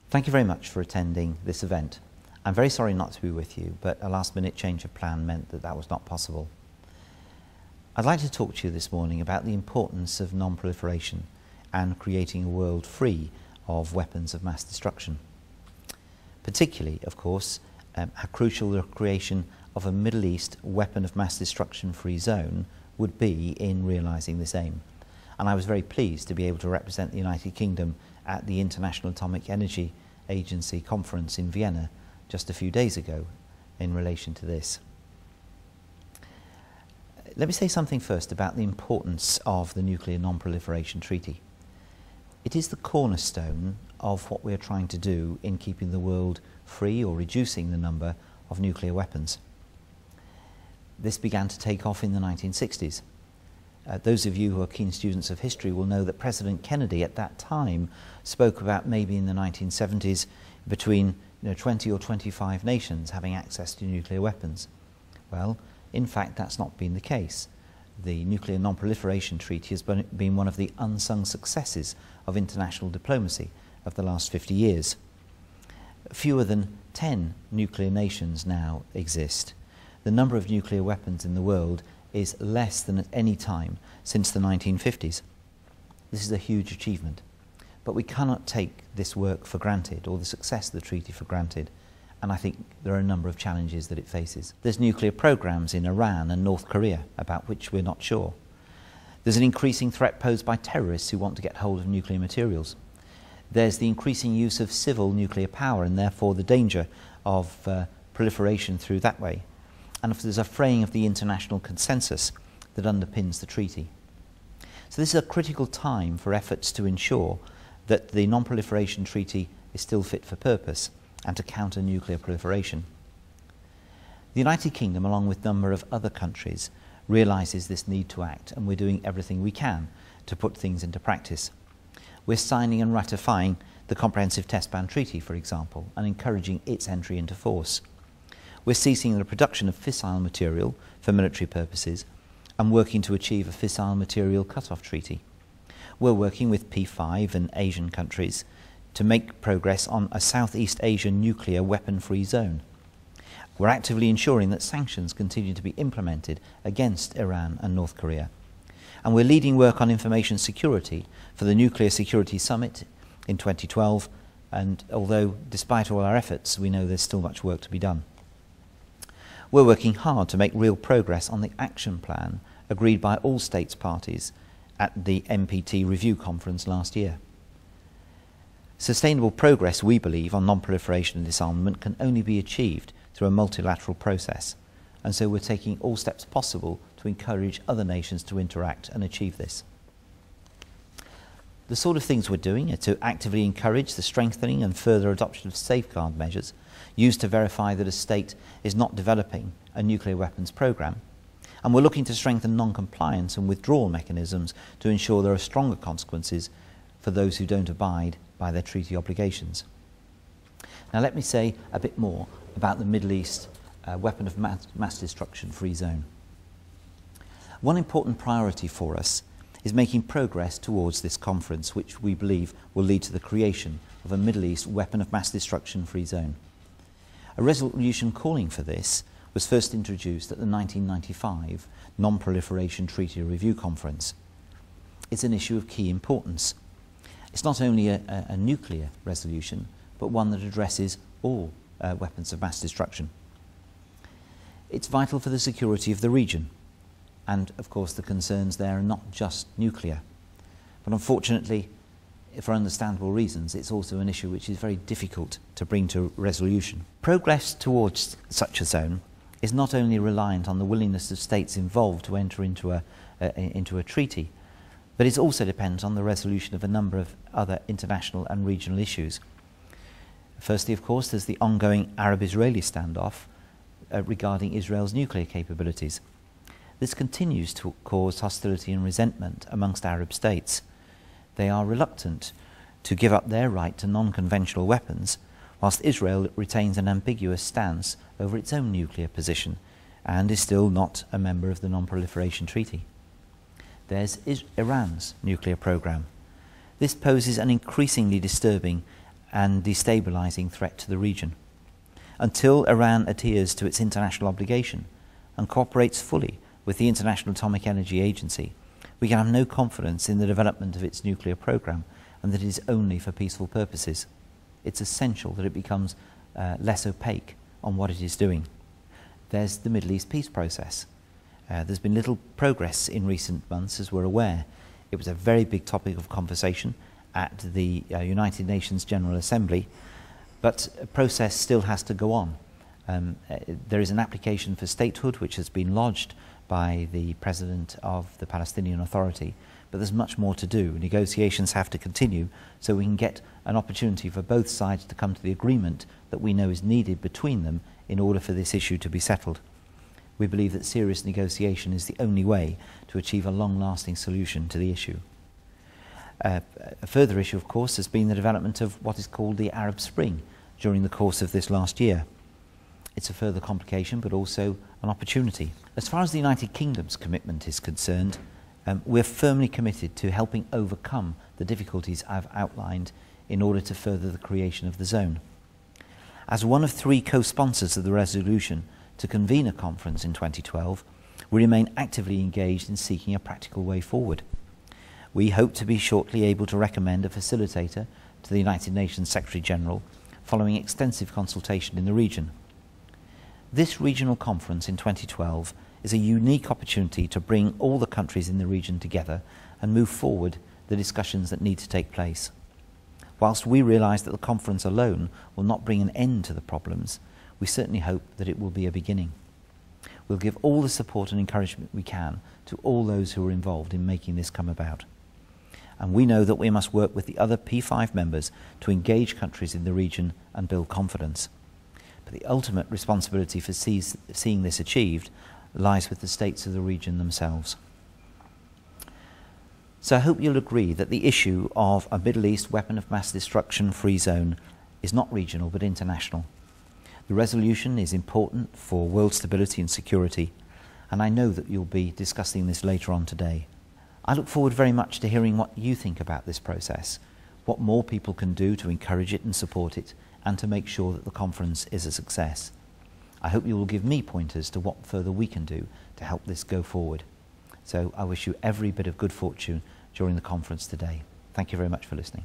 Thank you very much for attending this event. I'm very sorry not to be with you, but a last-minute change of plan meant that that was not possible. I'd like to talk to you this morning about the importance of non-proliferation and creating a world free of weapons of mass destruction. Particularly, of course, how crucial the creation of a Middle East weapon of mass destruction free zone would be in realising this aim. And I was very pleased to be able to represent the United Kingdom at the International Atomic Energy Agency conference in Vienna just a few days ago in relation to this. Let me say something first about the importance of the Nuclear Non-Proliferation Treaty. It is the cornerstone of what we are trying to do in keeping the world free or reducing the number of nuclear weapons. This began to take off in the 1960s. Those of you who are keen students of history will know that President Kennedy at that time spoke about maybe in the 1970s between 20 or 25 nations having access to nuclear weapons. Well, in fact, that's not been the case. The Nuclear Non-Proliferation Treaty has been one of the unsung successes of international diplomacy of the last 50 years. Fewer than 10 nuclear nations now exist. The number of nuclear weapons in the world is less than at any time since the 1950s. This is a huge achievement, but we cannot take this work for granted or the success of the treaty for granted, and I think there are a number of challenges that it faces. There's nuclear programs in Iran and North Korea about which we're not sure. There's an increasing threat posed by terrorists who want to get hold of nuclear materials. There's the increasing use of civil nuclear power and therefore the danger of proliferation through that way. And if there's a fraying of the international consensus that underpins the treaty. So this is a critical time for efforts to ensure that the Non-Proliferation Treaty is still fit for purpose and to counter nuclear proliferation. The United Kingdom, along with a number of other countries, realises this need to act, and we're doing everything we can to put things into practice. We're signing and ratifying the Comprehensive Test Ban Treaty, for example, and encouraging its entry into force. We're ceasing the production of fissile material for military purposes and working to achieve a fissile material cut-off treaty. We're working with P5 and Asian countries to make progress on a Southeast Asian nuclear weapon-free zone. We're actively ensuring that sanctions continue to be implemented against Iran and North Korea. And we're leading work on information security for the Nuclear Security Summit in 2012, and although despite all our efforts, we know there's still much work to be done. We're working hard to make real progress on the action plan agreed by all states parties at the NPT review conference last year. Sustainable progress, we believe, on non-proliferation and disarmament can only be achieved through a multilateral process, and so we're taking all steps possible to encourage other nations to interact and achieve this. The sort of things we're doing are to actively encourage the strengthening and further adoption of safeguard measures used to verify that a state is not developing a nuclear weapons program, and we're looking to strengthen non-compliance and withdrawal mechanisms to ensure there are stronger consequences for those who don't abide by their treaty obligations. Now let me say a bit more about the Middle East weapon of mass destruction free zone. One important priority for us is making progress towards this conference, which we believe will lead to the creation of a Middle East weapon of mass destruction free zone. A resolution calling for this was first introduced at the 1995 Non-Proliferation Treaty Review Conference. It's an issue of key importance. It's not only a nuclear resolution, but one that addresses all weapons of mass destruction. It's vital for the security of the region, and of course the concerns there are not just nuclear. But unfortunately, for understandable reasons, it's also an issue which is very difficult to bring to resolution. Progress towards such a zone is not only reliant on the willingness of states involved to enter into a treaty, but it also depends on the resolution of a number of other international and regional issues. Firstly, of course, there's the ongoing Arab-Israeli standoff regarding Israel's nuclear capabilities. This continues to cause hostility and resentment amongst Arab states. They are reluctant to give up their right to non-conventional weapons, whilst Israel retains an ambiguous stance over its own nuclear position and is still not a member of the Non-Proliferation Treaty. There's Iran's nuclear program. This poses an increasingly disturbing and destabilising threat to the region. Until Iran adheres to its international obligation and cooperates fully with the International Atomic Energy Agency, we can have no confidence in the development of its nuclear programme and that it is only for peaceful purposes. It's essential that it becomes less opaque on what it is doing. There's the Middle East peace process. There's been little progress in recent months, as we're aware. It was a very big topic of conversation at the United Nations General Assembly, but a process still has to go on. There is an application for statehood which has been lodged by the President of the Palestinian Authority, but there's much more to do. Negotiations have to continue so we can get an opportunity for both sides to come to the agreement that we know is needed between them in order for this issue to be settled. We believe that serious negotiation is the only way to achieve a long-lasting solution to the issue. A further issue, of course, has been the development of what is called the Arab Spring during the course of this last year. It's a further complication, but also an opportunity. As far as the United Kingdom's commitment is concerned, we're firmly committed to helping overcome the difficulties I've outlined in order to further the creation of the zone. As one of 3 co-sponsors of the resolution to convene a conference in 2012, we remain actively engaged in seeking a practical way forward. We hope to be shortly able to recommend a facilitator to the United Nations Secretary-General following extensive consultation in the region. This regional conference in 2012 is a unique opportunity to bring all the countries in the region together and move forward the discussions that need to take place. Whilst we realise that the conference alone will not bring an end to the problems, we certainly hope that it will be a beginning. We'll give all the support and encouragement we can to all those who are involved in making this come about. And we know that we must work with the other P5 members to engage countries in the region and build confidence. But the ultimate responsibility for seeing this achieved lies with the states of the region themselves. So I hope you'll agree that the issue of a Middle East weapon of mass destruction free zone is not regional but international. The resolution is important for world stability and security, and I know that you'll be discussing this later on today. I look forward very much to hearing what you think about this process, what more people can do to encourage it and support it, and to make sure that the conference is a success. I hope you will give me pointers to what further we can do to help this go forward. So I wish you every bit of good fortune during the conference today. Thank you very much for listening.